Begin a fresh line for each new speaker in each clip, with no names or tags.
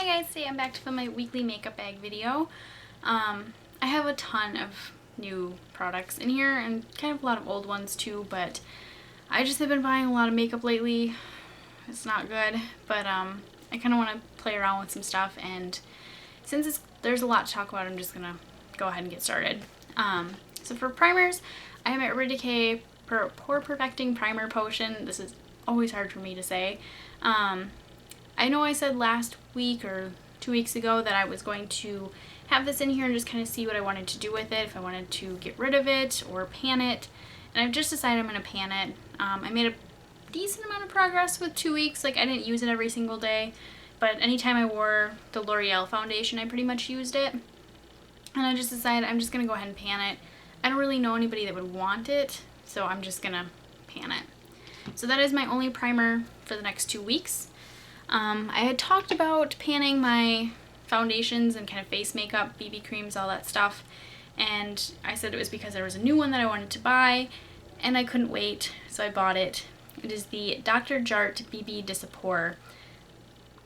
Hi guys, today I'm back to film my weekly makeup bag video. I have a ton of new products in here and kind of a lot of old ones too, but I just have been buying a lot of makeup lately. It's not good, but I kind of want to play around with some stuff, and since there's a lot to talk about, I'm just gonna go ahead and get started. So for primers, I have my Urban Decay Pore Perfecting Primer Potion. This is always hard for me to say. I know I said last week or 2 weeks ago that I was going to have this in here and just kind of see what I wanted to do with it, if I wanted to get rid of it or pan it, and I've just decided I'm going to pan it. I made a decent amount of progress with 2 weeks. Like, I didn't use it every single day, but anytime I wore the L'Oreal foundation, I pretty much used it, and I just decided I'm just going to go ahead and pan it. I don't really know anybody that would want it, so I'm just going to pan it. So that is my only primer for the next 2 weeks. I had talked about panning my foundations and kind of face makeup, BB creams, all that stuff, and I said it was because there was a new one that I wanted to buy and I couldn't wait, so I bought it. It is the Dr. Jart BB Dissapore.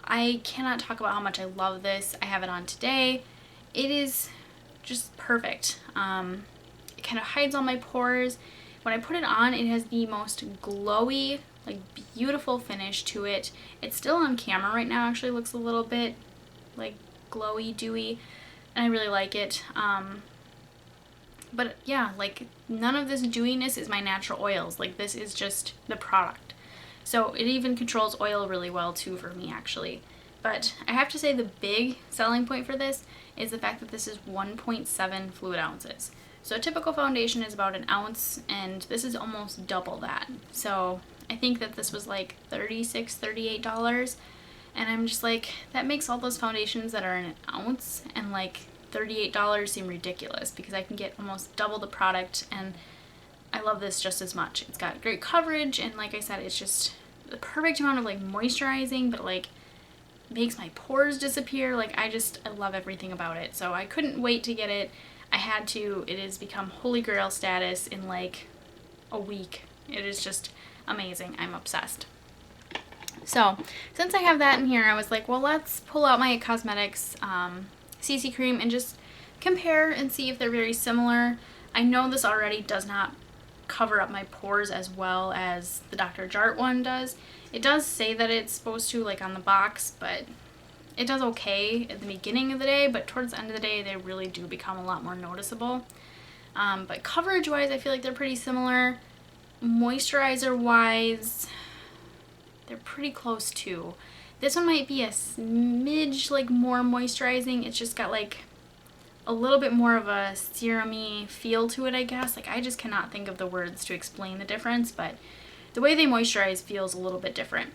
I cannot talk about how much I love this. I have it on today. It is just perfect. It kind of hides all my pores. When I put it on, it has the most glowy, like, beautiful finish to it. It's still on camera right now. Actually looks a little bit like glowy, dewy, and I really like it. But yeah, like, none of this dewiness is my natural oils. Like, this is just the product. So it even controls oil really well too for me, actually. But I have to say the big selling point for this is the fact that this is 1.7 fluid ounces. So a typical foundation is about an ounce, and this is almost double that. So I think that this was like $36, $38, and I'm just like, that makes all those foundations that are an ounce and like $38 seem ridiculous, because I can get almost double the product, and I love this just as much. It's got great coverage, and like I said, it's just the perfect amount of like moisturizing, but like makes my pores disappear. Like, I love everything about it. So I couldn't wait to get it. I had to. It has become holy grail status in like a week. It is just amazing. I'm obsessed. So since I have that in here, I was like, well, let's pull out my cosmetics CC cream and just compare and see if they're very similar. I know this already does not cover up my pores as well as the Dr. Jart one does. It does say that it's supposed to, like, on the box, but it does okay at the beginning of the day, but towards the end of the day they really do become a lot more noticeable. But coverage wise, I feel like they're pretty similar. Moisturizer wise, they're pretty close too. This one might be a smidge like more moisturizing. It's just got like a little bit more of a serum-y feel to it, I guess. Like, I just cannot think of the words to explain the difference, but the way they moisturize feels a little bit different.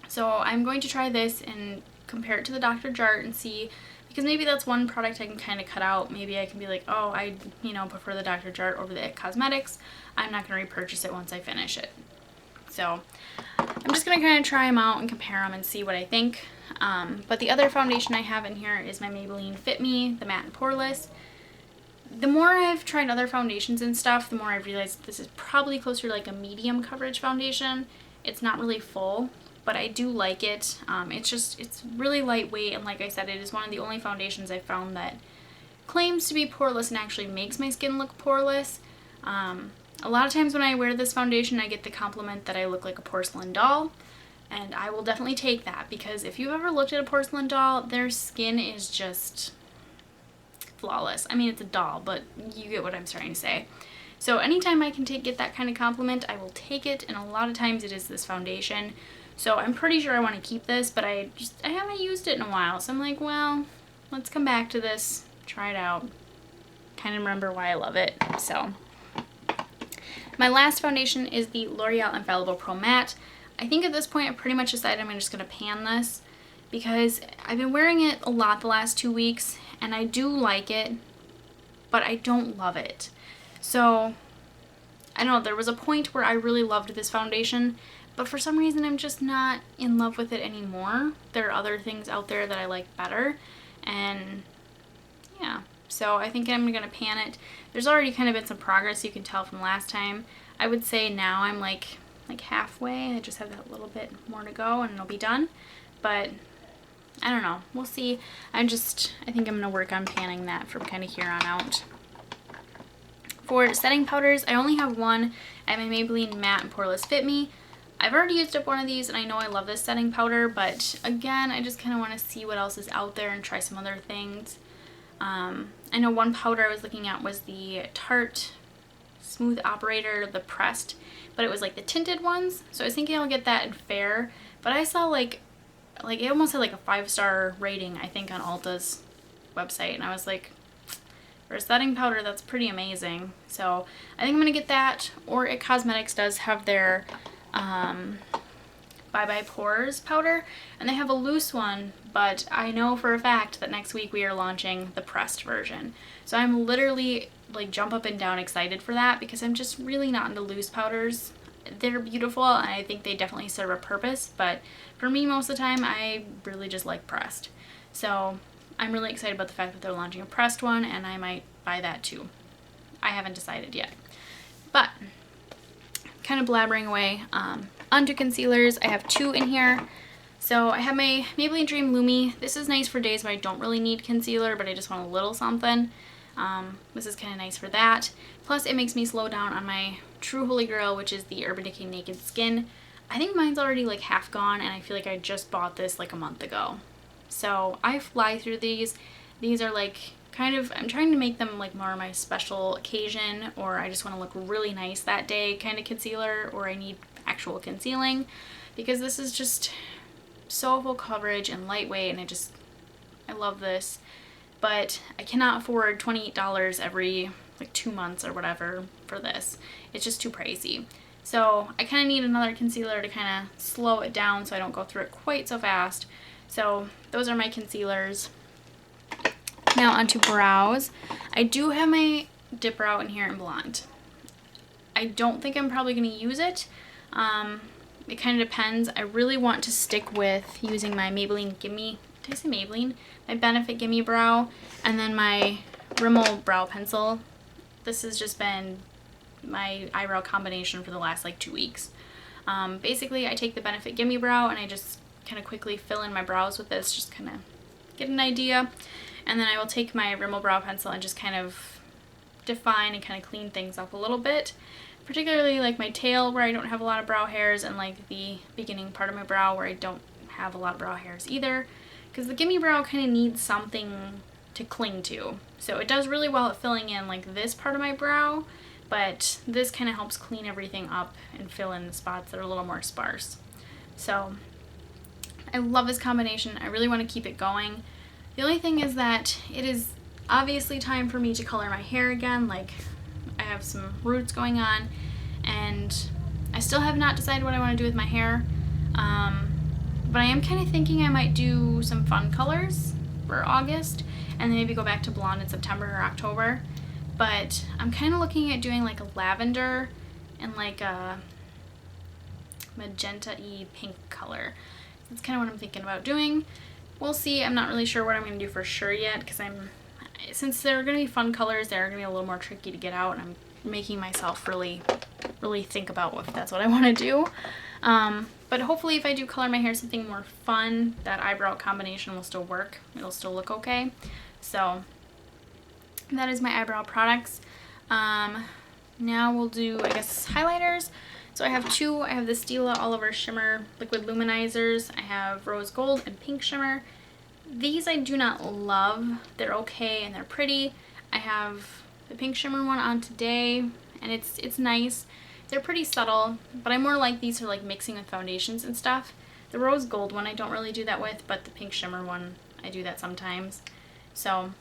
So I'm going to try this and compare it to the Dr. Jart and see, because maybe that's one product I can kind of cut out. Maybe I can be like, oh, I prefer the Dr. Jart over the IT Cosmetics. I'm not going to repurchase it once I finish it. So I'm just going to kind of try them out and compare them and see what I think. But the other foundation I have in here is my Maybelline Fit Me, the Matte and Poreless. The more I've tried other foundations and stuff, the more I've realized this is probably closer to like a medium coverage foundation. It's not really full, but I do like it. It's really lightweight, and like I said, it is one of the only foundations I've found that claims to be poreless and actually makes my skin look poreless. A lot of times when I wear this foundation, I get the compliment that I look like a porcelain doll, and I will definitely take that, because if you've ever looked at a porcelain doll, their skin is just flawless. I mean, it's a doll, but you get what I'm trying to say. So anytime I can get that kind of compliment, I will take it, and a lot of times it is this foundation. So I'm pretty sure I want to keep this, but I haven't used it in a while, so I'm like, well, let's come back to this, try it out, kind of remember why I love it. So my last foundation is the L'Oreal Infallible Pro Matte. I think at this point I pretty much decided I'm just going to pan this, because I've been wearing it a lot the last 2 weeks, and I do like it, but I don't love it. So I don't know, there was a point where I really loved this foundation, but for some reason I'm just not in love with it anymore. There are other things out there that I like better, and yeah, so I think I'm gonna pan it. There's already kind of been some progress, you can tell from last time. I would say now I'm like halfway. I just have that little bit more to go and it'll be done, but I don't know. We'll see. I think I'm going to work on panning that from kind of here on out. For setting powders, I only have one at my Maybelline Matte and Poreless Fit Me. I've already used up one of these, and I know I love this setting powder, but again, I just kind of want to see what else is out there and try some other things. I know one powder I was looking at was the Tarte Smooth Operator, the pressed, but it was like the tinted ones, so I was thinking I'll get that in Fair, but I saw like it almost had like a 5-star rating, I think, on Ulta's website, and I was like, for a setting powder, that's pretty amazing. So I think I'm going to get that, or It Cosmetics does have their Bye Bye Pores powder, and they have a loose one, but I know for a fact that next week we are launching the pressed version. So I'm literally like jump up and down excited for that, because I'm just really not into loose powders. They're beautiful, and I think they definitely serve a purpose, but for me most of the time I really just like pressed. So I'm really excited about the fact that they're launching a pressed one, and I might buy that too. I haven't decided yet. But kind of blabbering away, onto concealers. I have 2 in here. So I have my Maybelline Dream Lumi. This is nice for days where I don't really need concealer, but I just want a little something. This is kind of nice for that. Plus it makes me slow down on my true holy grail, which is the Urban Decay Naked Skin. I think mine's already like half gone, and I feel like I just bought this like a month ago. So I fly through these. These are like kind of, I'm trying to make them like more my special occasion, or I just want to look really nice that day kind of concealer, or I need actual concealing, because this is just so full coverage and lightweight, and I love this. But I cannot afford $28 every like 2 months or whatever for this. It's just too pricey. So I kind of need another concealer to kind of slow it down so I don't go through it quite so fast. So those are my concealers. Now onto brows. I do have my dip brow in here in Blonde. I don't think I'm probably going to use it. It kind of depends. I really want to stick with using my Maybelline Gimme, did I say Maybelline? My Benefit Gimme Brow, and then my Rimmel Brow Pencil. This has just been my eyebrow combination for the last like 2 weeks. Basically, I take the Benefit Gimme Brow and I just kind of quickly fill in my brows with this, just kind of get an idea. And then I will take my Rimmel Brow Pencil and just kind of define and kind of clean things up a little bit. Particularly like my tail, where I don't have a lot of brow hairs, and like the beginning part of my brow where I don't have a lot of brow hairs either. Because the Gimme Brow kind of needs something to cling to. So it does really well at filling in like this part of my brow, but this kind of helps clean everything up and fill in the spots that are a little more sparse. So I love this combination. I really want to keep it going. The only thing is that it is obviously time for me to color my hair again. Like, I have some roots going on, and I still have not decided what I want to do with my hair. But I am kind of thinking I might do some fun colors for August, and then maybe go back to blonde in September or October. But I'm kind of looking at doing like a lavender and like a magenta-y pink color. That's kind of what I'm thinking about doing. We'll see. I'm not really sure what I'm going to do for sure yet, because since they're going to be fun colors, they're going to be a little more tricky to get out, and I'm making myself really think about if that's what I want to do. But hopefully if I do color my hair something more fun, that eyebrow combination will still work. It'll still look okay. So that is my eyebrow products. Now we'll do, I guess, highlighters. So I have 2. I have the Stila Oliver Shimmer Liquid Luminizers. I have Rose Gold and Pink Shimmer. These I do not love. They're okay and they're pretty. I have the Pink Shimmer one on today, and it's nice. They're pretty subtle, but I more like these for like mixing with foundations and stuff. The Rose Gold one I don't really do that with, but the Pink Shimmer one I do that sometimes. So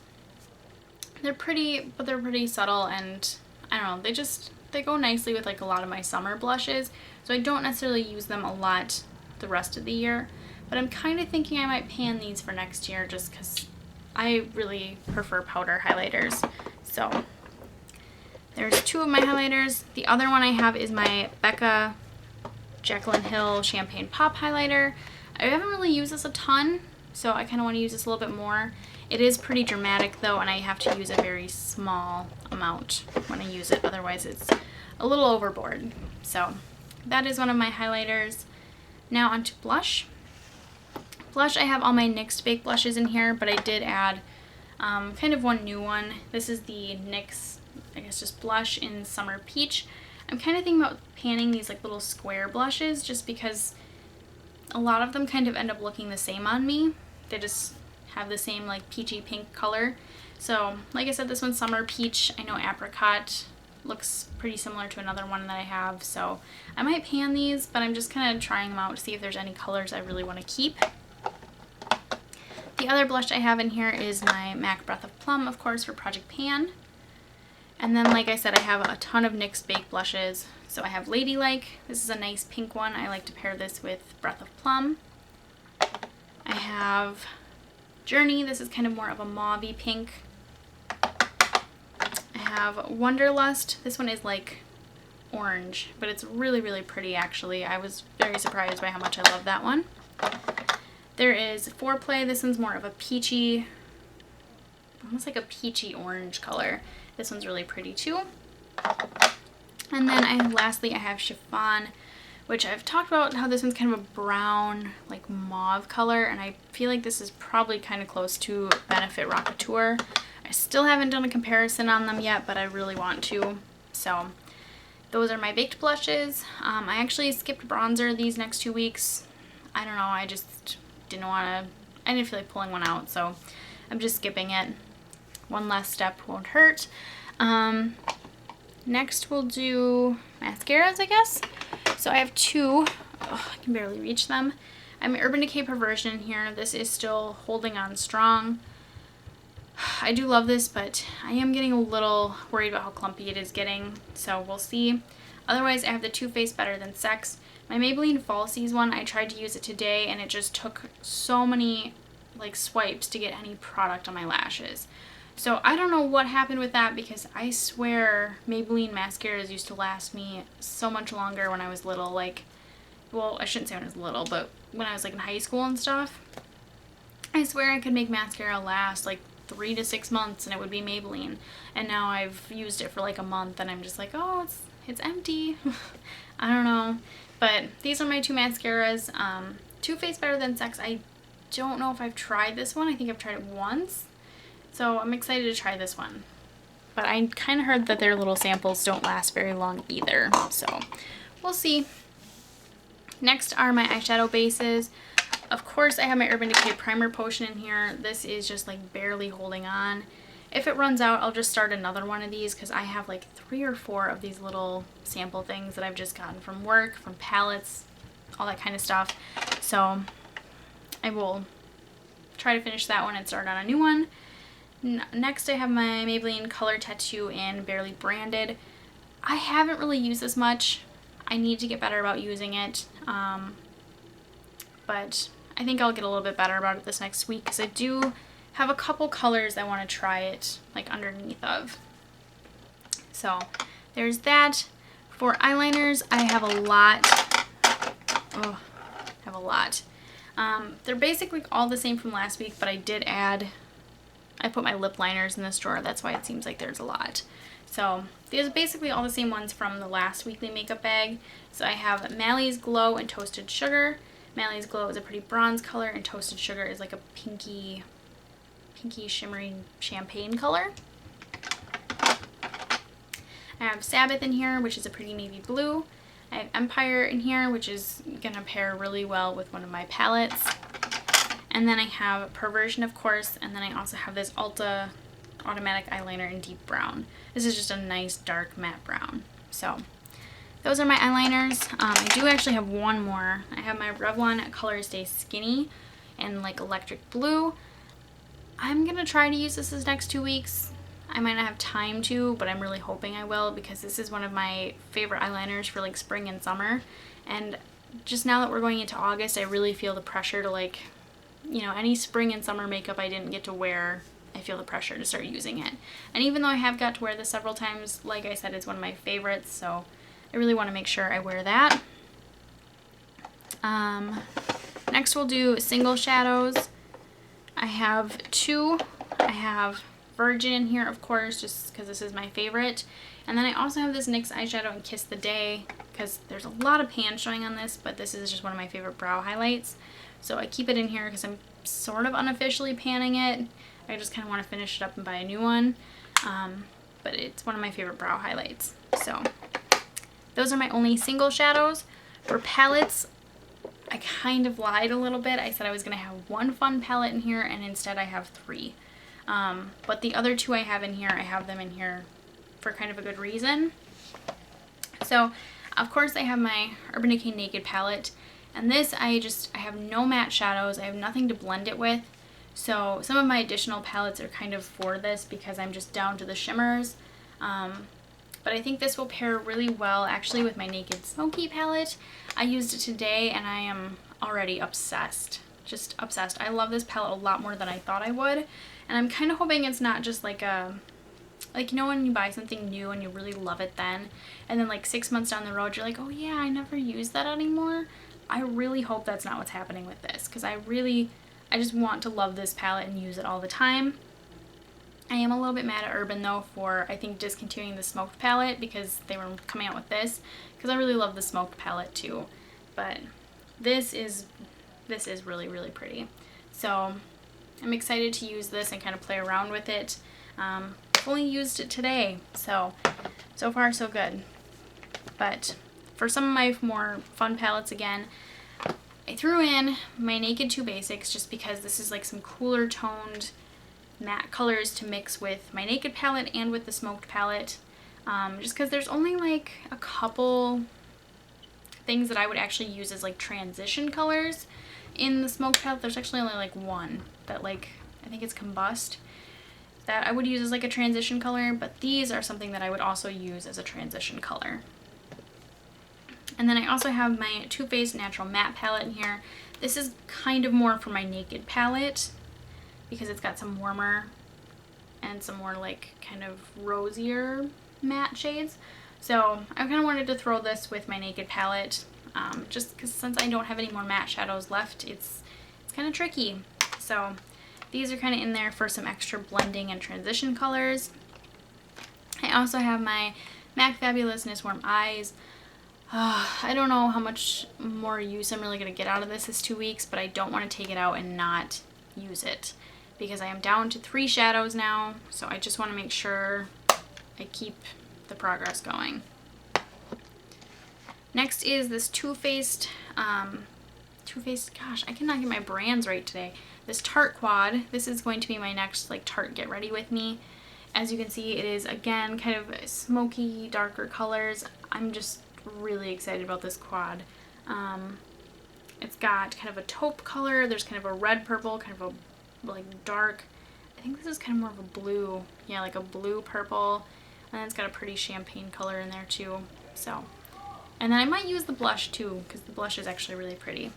they're pretty, but they're pretty subtle, and I don't know, they go nicely with like a lot of my summer blushes, so I don't necessarily use them a lot the rest of the year, but I'm kind of thinking I might pan these for next year just because I really prefer powder highlighters. So there's 2 of my highlighters. The other one I have is my Becca Jaclyn Hill Champagne Pop highlighter. I haven't really used this a ton, so I kind of want to use this a little bit more. It is pretty dramatic though, and I have to use a very small amount when I use it, otherwise it's a little overboard. So that is one of my highlighters. Now onto blush. Blush, I have all my NYX Baked blushes in here, but I did add kind of one new one. This is the NYX, I guess, just blush in Summer Peach. I'm kind of thinking about panning these like little square blushes just because a lot of them kind of end up looking the same on me. They just have the same like peachy pink color. So like I said, this one's Summer Peach. I know Apricot looks pretty similar to another one that I have, so I might pan these, but I'm just kind of trying them out to see if there's any colors I really want to keep. The other blush I have in here is my MAC Breath of Plum, of course, for Project Pan. And then, like I said, I have a ton of NYX Baked blushes. So I have Ladylike. This is a nice pink one. I like to pair this with Breath of Plum. I have Journey. This is kind of more of a mauve-y pink. I have Wonderlust. This one is like orange, but it's really, really pretty actually. I was very surprised by how much I love that one. There is Foreplay. This one's more of a peachy, almost like a peachy orange color. This one's really pretty too. And then lastly I have Chiffon, which I've talked about how this one's kind of a brown, like mauve color, and I feel like this is probably kind of close to Benefit Rockateur. I still haven't done a comparison on them yet, but I really want to. So those are my baked blushes. I actually skipped bronzer these next 2 weeks. I don't know, I just didn't want to, I didn't feel like pulling one out, so I'm just skipping it. One less step won't hurt. Next we'll do mascaras, I guess. So I have two. Oh, I can barely reach them. I have Urban Decay Perversion here. This is still holding on strong. I do love this, but I am getting a little worried about how clumpy it is getting, so we'll see. Otherwise, I have the Too Faced Better Than Sex. My Maybelline Falsies one, I tried to use it today, and it just took so many like swipes to get any product on my lashes. So I don't know what happened with that, because I swear Maybelline mascaras used to last me so much longer when I was little. Like, well, I shouldn't say when I was little, but when I was like in high school and stuff. I swear I could make mascara last like 3 to 6 months and it would be Maybelline. And now I've used it for like a month and I'm just like, oh, it's empty. I don't know. But these are my two mascaras. Too Faced Better Than Sex, I don't know if I've tried this one. I think I've tried it once. So I'm excited to try this one. But I kind of heard that their little samples don't last very long either. So we'll see. Next are my eyeshadow bases. Of course, I have my Urban Decay Primer Potion in here. This is just like barely holding on. If it runs out, I'll just start another one of these, because I have like 3 or 4 of these little sample things that I've just gotten from work, from palettes, all that kind of stuff. So I will try to finish that one and start on a new one. Next, I have my Maybelline Color Tattoo in Barely Branded. I haven't really used this much. I need to get better about using it. But I think I'll get a little bit better about it this next week, because I do have a couple colors I want to try it like underneath of. So there's that. For eyeliners, I have a lot. Oh, I have a lot. They're basically all the same from last week, but I did add, I put my lip liners in this drawer. That's why it seems like there's a lot. So these are basically all the same ones from the last weekly makeup bag. So I have Mally's Glow and Toasted Sugar. Mally's Glow is a pretty bronze color, and Toasted Sugar is like a pinky shimmering champagne color. I have Sabbath in here, which is a pretty navy blue. I have Empire in here, which is going to pair really well with one of my palettes. And then I have Perversion, of course, and then I also have this Ulta Automatic Eyeliner in Deep Brown. This is just a nice dark matte brown. So those are my eyeliners. I do actually have one more. I have my Revlon Color Stay Skinny in like Electric Blue. I'm going to try to use this next 2 weeks. I might not have time to, but I'm really hoping I will, because this is one of my favorite eyeliners for like spring and summer. And just now that we're going into August, I really feel the pressure to like, you know, any spring and summer makeup I didn't get to wear, I feel the pressure to start using it. And even though I have got to wear this several times, like I said, it's one of my favorites, so I really want to make sure I wear that. Next we'll do single shadows. I have 2. I have Virgin in here, of course, just because this is my favorite. And then I also have this NYX eyeshadow in Kiss the Day, because there's a lot of pan showing on this, but this is just one of my favorite brow highlights. So I keep it in here because I'm sort of unofficially panning it. I just kind of want to finish it up and buy a new one. But it's one of my favorite brow highlights. So those are my only single shadows. For palettes, I kind of lied a little bit. I said I was going to have one fun palette in here, and instead I have 3. But the other 2 I have in here, I have them in here for kind of a good reason. So, of course, I have my Urban Decay Naked palette. And this, I have no matte shadows. I have nothing to blend it with. So some of my additional palettes are kind of for this because I'm just down to the shimmers. But I think this will pair really well actually with my Naked Smoky palette. I used it today and I am already obsessed. Just obsessed. I love this palette a lot more than I thought I would. And I'm kind of hoping it's not just like a... Like, you know when you buy something new and you really love it then, and then like 6 months down the road you're like, oh yeah, I never use that anymore. I really hope that's not what's happening with this, because I just want to love this palette and use it all the time. I am a little bit mad at Urban though for, I think, discontinuing the smoked palette because they were coming out with this, because I really love the smoked palette too. But this is really, really pretty. So I'm excited to use this and kind of play around with it. I've only used it today, so far so good. But for some of my more fun palettes again, I threw in my Naked 2 Basics just because this is like some cooler toned matte colors to mix with my Naked palette and with the smoked palette. Just because there's only like a couple things that I would actually use as like transition colors in the smoked palette. There's actually only like one that, like, I think it's Combust, that I would use as like a transition color, but these are something that I would also use as a transition color. And then I also have my Too Faced Natural Matte palette in here. This is kind of more for my Naked palette because it's got some warmer and some more like kind of rosier matte shades. So I kind of wanted to throw this with my Naked palette just because since I don't have any more matte shadows left, it's kind of tricky. So these are kind of in there for some extra blending and transition colors. I also have my MAC Fabulousness Warm Eyes. I don't know how much more use I'm really going to get out of this 2 weeks, but I don't want to take it out and not use it because I am down to 3 shadows now, so I just want to make sure I keep the progress going. Next is this Too Faced, gosh, I cannot get my brands right today. This Tarte Quad. This is going to be my next like Tarte Get Ready With Me. As you can see, it is again kind of smoky, darker colors. I'm just really excited about this quad. It's got kind of a taupe color. There's kind of a red purple, kind of a like dark, I think this is kind of more of a blue, yeah, like a blue purple, and then it's got a pretty champagne color in there too. So, and then I might use the blush too because the blush is actually really pretty.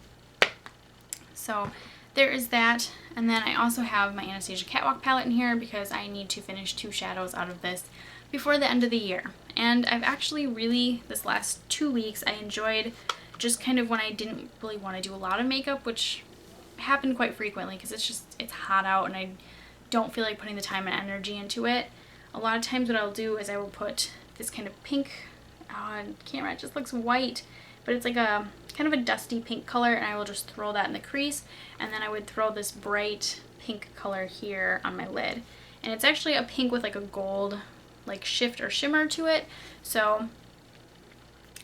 So there is that. And then I also have my Anastasia Catwalk palette in here because I need to finish 2 shadows out of this before the end of the year. And I've actually really, this last 2 weeks, I enjoyed just kind of when I didn't really want to do a lot of makeup, which happened quite frequently because it's hot out and I don't feel like putting the time and energy into it. A lot of times what I'll do is I will put this kind of pink, on camera it just looks white, but it's like a kind of a dusty pink color, and I will just throw that in the crease, and then I would throw this bright pink color here on my lid. And it's actually a pink with like a gold like shift or shimmer to it, so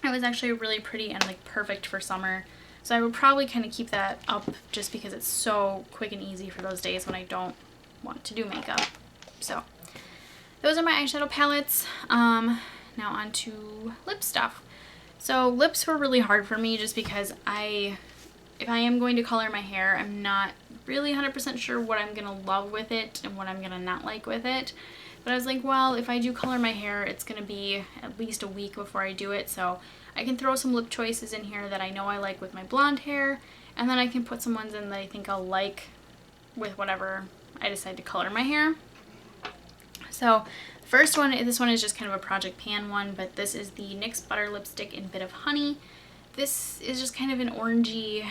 it was actually really pretty and like perfect for summer. So I would probably kind of keep that up just because it's so quick and easy for those days when I don't want to do makeup. So those are my eyeshadow palettes. Now on to lip stuff. So lips were really hard for me just because if I am going to color my hair, I'm not really 100% sure what I'm going to love with it and what I'm going to not like with it. But I was like, well, if I do color my hair, it's going to be at least a week before I do it. So I can throw some lip choices in here that I know I like with my blonde hair. And then I can put some ones in that I think I'll like with whatever I decide to color my hair. So first one, this one is just kind of a Project Pan one, but this is the NYX Butter Lipstick in Bit of Honey. This is just kind of an orangey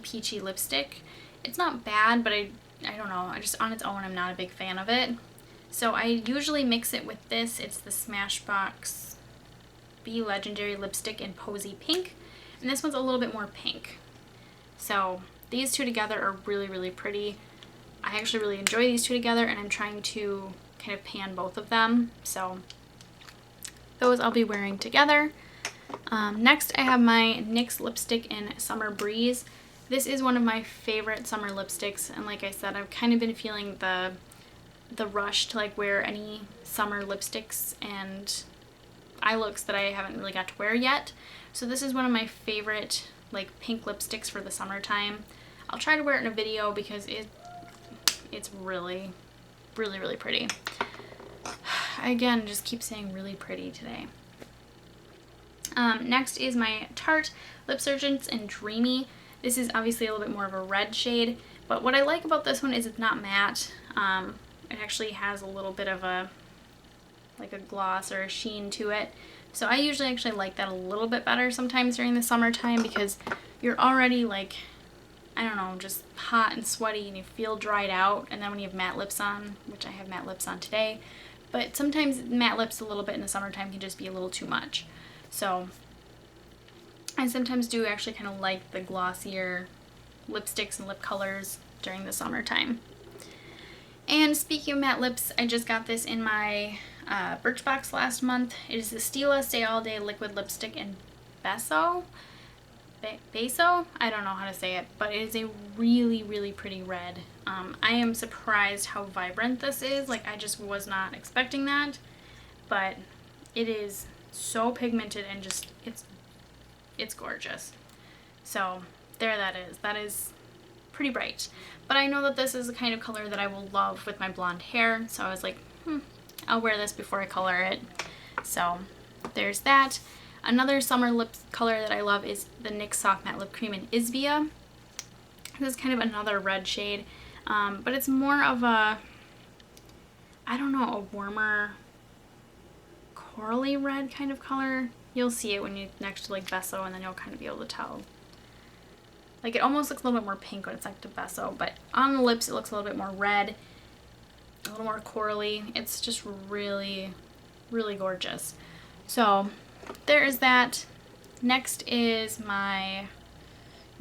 peachy lipstick. It's not bad, but I don't know, just on its own I'm not a big fan of it. So I usually mix it with this. It's the Smashbox Be Legendary Lipstick in Posy Pink, and this one's a little bit more pink. So these two together are really, really pretty. I actually really enjoy these two together, and I'm trying to kind of pan both of them. So those I'll be wearing together. Next, I have my NYX lipstick in Summer Breeze. This is one of my favorite summer lipsticks, and like I said, I've kind of been feeling the rush to like wear any summer lipsticks and eye looks that I haven't really got to wear yet. So this is one of my favorite like pink lipsticks for the summertime. I'll try to wear it in a video because it's really, really, really pretty. Again, just keep saying really pretty today. Next is my Tarte Lip Surgeons in Dreamy. This is obviously a little bit more of a red shade, but what I like about this one is it's not matte. It actually has a little bit of a gloss or a sheen to it. So I usually actually like that a little bit better sometimes during the summertime because you're already like, I don't know, just hot and sweaty and you feel dried out, and then when you have matte lips on, which I have matte lips on today, but sometimes matte lips a little bit in the summertime can just be a little too much. So I sometimes do actually kind of like the glossier lipsticks and lip colors during the summertime. And speaking of matte lips, I just got this in my Birchbox last month. It is the Stila Stay All Day Liquid Lipstick in Beso. I don't know how to say it, but it is a really, really pretty red. I am surprised how vibrant this is. Like, I just was not expecting that, but it is so pigmented and just, it's gorgeous. So there that is. That is pretty bright. But I know that this is the kind of color that I will love with my blonde hair, so I was like, I'll wear this before I color it. So there's that. Another summer lip color that I love is the NYX Soft Matte Lip Cream in Isvia. This is kind of another red shade, but it's more of a, I don't know, a warmer corally red kind of color. You'll see it when you next to like Beso, and then you'll kind of be able to tell. Like, it almost looks a little bit more pink when it's next to Beso, but on the lips it looks a little bit more red, a little more corally. It's just really, really gorgeous. So there is that. Next is my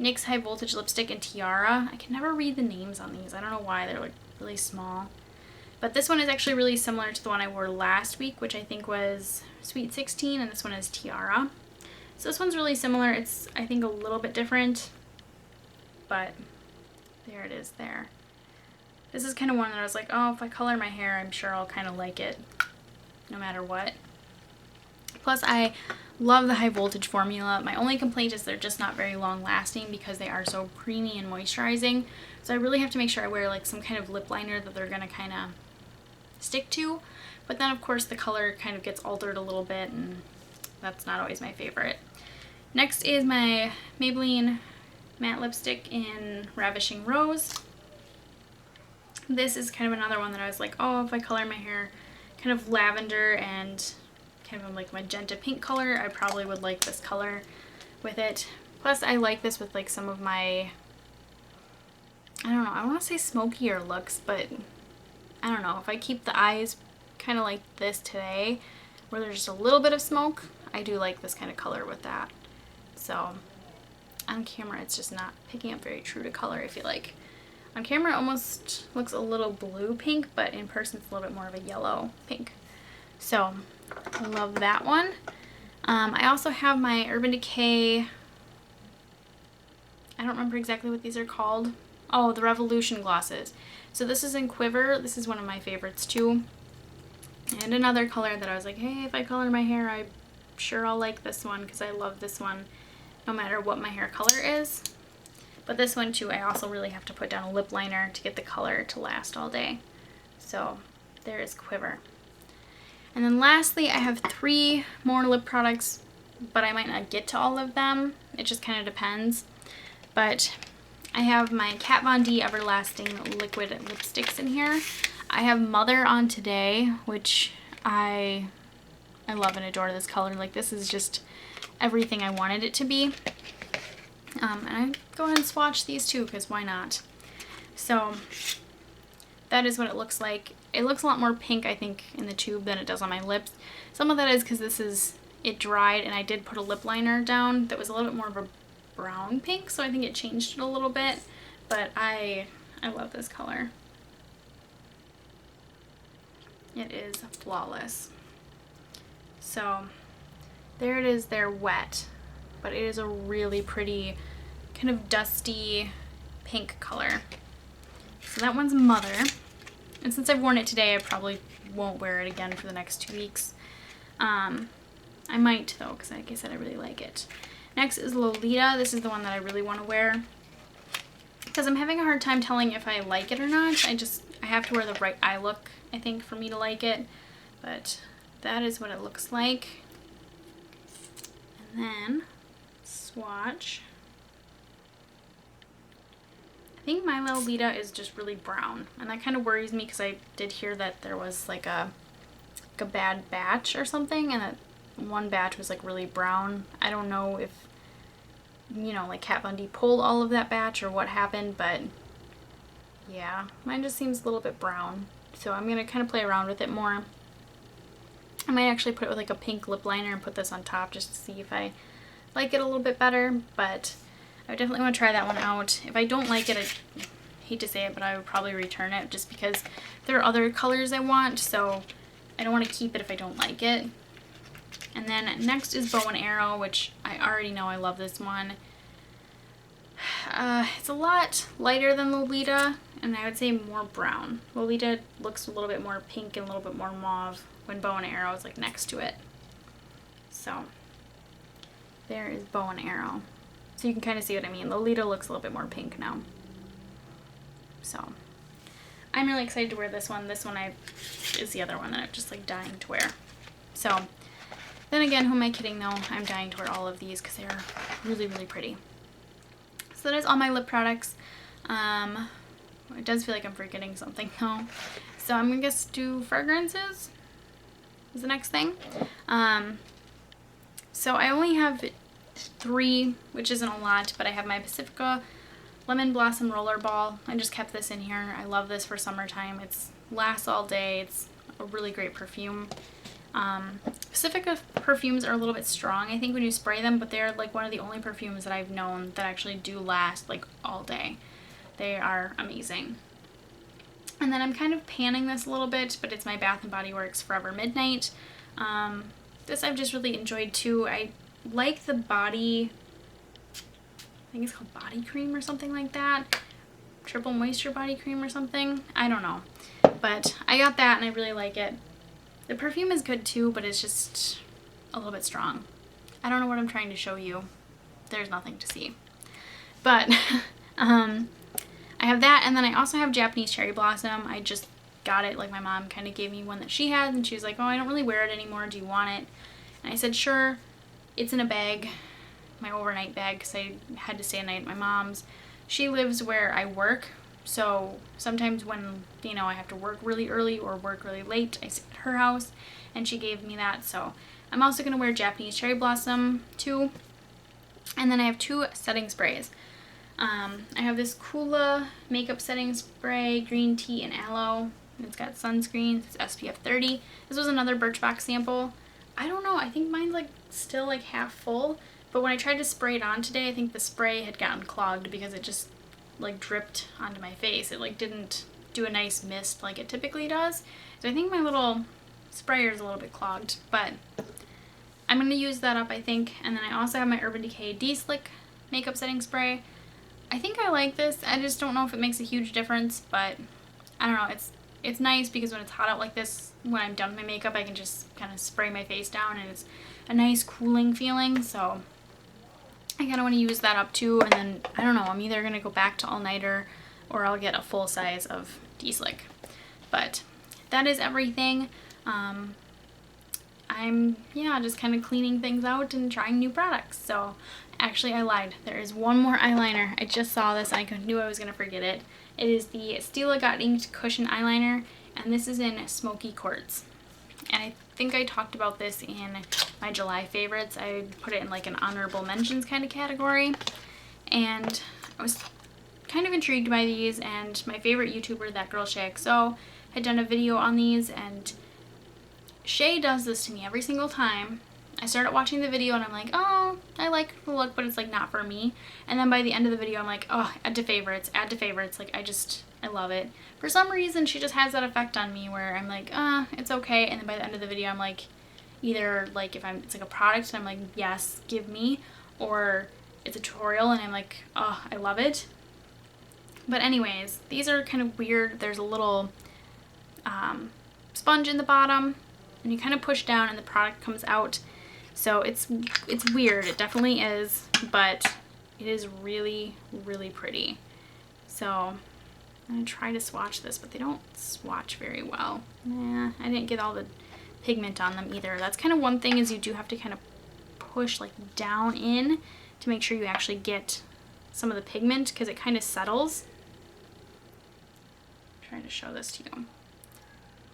NYX High Voltage lipstick in Tiara. I can never read the names on these. I don't know why. They're like really small. But this one is actually really similar to the one I wore last week, which I think was Sweet 16, and this one is Tiara. So this one's really similar. It's, I think, a little bit different, but there it is there. This is kind of one that I was like, oh, if I color my hair, I'm sure I'll kind of like it no matter what. Plus, I love the High Voltage formula. My only complaint is they're just not very long lasting because they are so creamy and moisturizing. So I really have to make sure I wear like some kind of lip liner that they're going to kind of stick to. But then, of course, the color kind of gets altered a little bit, and that's not always my favorite. Next is my Maybelline matte lipstick in Ravishing Rose. This is kind of another one that I was like, oh, if I color my hair kind of lavender and kind of like magenta pink color, I probably would like this color with it. Plus, I like this with like some of my, I don't know, I want to say smokier looks, but I don't know. If I keep the eyes kind of like this today, where there's just a little bit of smoke, I do like this kind of color with that. So on camera, it's just not picking up very true to color, I feel like. On camera, it almost looks a little blue pink, but in person, it's a little bit more of a yellow pink. So I love that one. I also have my Urban Decay, I don't remember exactly what these are called. Oh, the Revolution glosses. So this is in Quiver. This is one of my favorites too. And another color that I was like, hey, if I color my hair, I'm sure I'll like this one because I love this one no matter what my hair color is. But this one too, I also really have to put down a lip liner to get the color to last all day. So there is Quiver. And then lastly, I have 3 more lip products, but I might not get to all of them. It just kind of depends. But I have my Kat Von D Everlasting Liquid Lipsticks in here. I have Mother on today, which I love and adore this color. Like, this is just everything I wanted it to be. And I go ahead and swatch these too, because why not? So that is what it looks like. It looks a lot more pink, I think, in the tube than it does on my lips. Some of that is because it dried, and I did put a lip liner down that was a little bit more of a brown pink, so I think it changed it a little bit. but I love this color. It is flawless. So there it is. They're wet, but it is a really pretty kind of dusty pink color. So that one's Mother. And since I've worn it today, I probably won't wear it again for the next 2 weeks. I might though, because like I said, I really like it. Next is Lolita. This is the one that I really want to wear because I'm having a hard time telling if I like it or not. I have to wear the right eye look, I think, for me to like it. But that is what it looks like. And then swatch. I think my Lolita is just really brown, and that kind of worries me because I did hear that there was like a bad batch or something, and that one batch was like really brown. I don't know if, you know, like Kat Von D pulled all of that batch or what happened, but yeah, mine just seems a little bit brown. So I'm gonna kind of play around with it more. I might actually put it with like a pink lip liner and put this on top just to see if I like it a little bit better, but I definitely want to try that one out. If I don't like it, I hate to say it, but I would probably return it just because there are other colors I want, so I don't want to keep it if I don't like it. And then next is Bow and Arrow, which I already know I love this one. It's a lot lighter than Lolita, and I would say more brown. Lolita looks a little bit more pink and a little bit more mauve when Bow and Arrow is like next to it. So there is Bow and Arrow. So you can kind of see what I mean. Lolita looks a little bit more pink now. So I'm really excited to wear this one. This one is the other one that I'm just like dying to wear. So then again, who am I kidding though? I'm dying to wear all of these because they're really, really pretty. So that is all my lip products. It does feel like I'm forgetting something though. So I'm gonna just do fragrances is the next thing. So I only have 3, which isn't a lot, but I have my Pacifica Lemon Blossom Rollerball. I just kept this in here. I love this for summertime. It lasts all day. It's a really great perfume. Pacifica perfumes are a little bit strong, I think, when you spray them, but they're like one of the only perfumes that I've known that actually do last like all day. They are amazing. And then I'm kind of panning this a little bit, but it's my Bath & Body Works Forever Midnight. This I've just really enjoyed too. I like the body, I think it's called body cream or something like that. Triple moisture body cream or something. I don't know. But I got that and I really like it. The perfume is good too, but it's just a little bit strong. I don't know what I'm trying to show you. There's nothing to see. But I have that, and then I also have Japanese Cherry Blossom. I just got it, like my mom kind of gave me one that she had, and she was like, oh, I don't really wear it anymore. Do you want it? And I said, sure. It's in a bag, my overnight bag, because I had to stay a night at my mom's. She lives where I work, so sometimes when, you know, I have to work really early or work really late, I sit at her house, and she gave me that. So I'm also going to wear Japanese Cherry Blossom too. And then I have 2 setting sprays. I have this Kula makeup setting spray, green tea and aloe. It's got sunscreen. It's SPF 30. This was another Birchbox sample. I don't know. I think mine's like still like half full. But when I tried to spray it on today, I think the spray had gotten clogged because it just like dripped onto my face. It like didn't do a nice mist like it typically does. So I think my little sprayer is a little bit clogged. But I'm going to use that up, I think. And then I also have my Urban Decay De-Slick makeup setting spray. I think I like this. I just don't know if it makes a huge difference, but I don't know. It's nice because when it's hot out like this, when I'm done with my makeup, I can just kind of spray my face down, and it's a nice cooling feeling. So I kind of want to use that up too. And then, I don't know, I'm either going to go back to All Nighter or I'll get a full size of De-Slick. But that is everything. I'm, just kind of cleaning things out and trying new products. So actually, I lied. There is one more eyeliner. I just saw this. I knew I was going to forget it. It is the Stila Got Inked Cushion Eyeliner, and this is in Smoky Quartz. And I think I talked about this in my July favorites. I put it in like an honorable mentions kind of category. And I was kind of intrigued by these, and my favorite YouTuber, That Girl Shay XO, had done a video on these, and Shay does this to me every single time, I started watching the video and I'm like, oh, I like the look, but it's like not for me. And then by the end of the video, I'm like, oh, add to favorites. Like I love it. For some reason, she just has that effect on me where I'm like, it's okay. And then by the end of the video, I'm like, either like it's like a product and I'm like, yes, give me, or it's a tutorial and I'm like, oh, I love it. But anyways, these are kind of weird. There's a little sponge in the bottom and you kind of push down and the product comes out. So it's weird. It definitely is, but it is really, really pretty. So I'm going to try to swatch this, but they don't swatch very well. Nah, I didn't get all the pigment on them either. That's kind of one thing, is you do have to kind of push like down in to make sure you actually get some of the pigment, because it kind of settles. I'm trying to show this to you.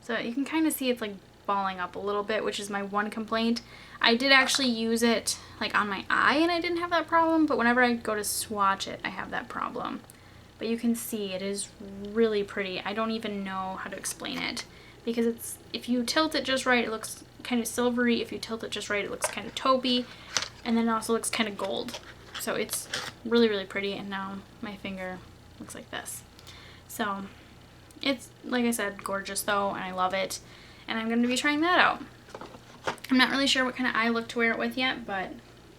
So you can kind of see it's like balling up a little bit, which is my one complaint. I did actually use it like on my eye and I didn't have that problem, but whenever I go to swatch it, I have that problem. But you can see it is really pretty. I don't even know how to explain it, because if you tilt it just right, it looks kind of silvery. If you tilt it just right, it looks kind of taupey, and then it also looks kind of gold. So it's really, really pretty, and now my finger looks like this. So it's, like I said, gorgeous though, and I love it, and I'm going to be trying that out. I'm not really sure what kind of eye look to wear it with yet, but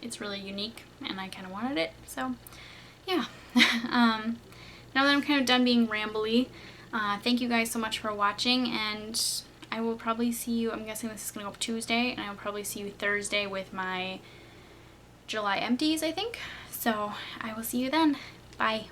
it's really unique, and I kind of wanted it, so yeah. Now that I'm kind of done being rambly, thank you guys so much for watching, and I will probably see you, I'm guessing this is going to go up Tuesday, and I will probably see you Thursday with my July empties, I think. So I will see you then. Bye.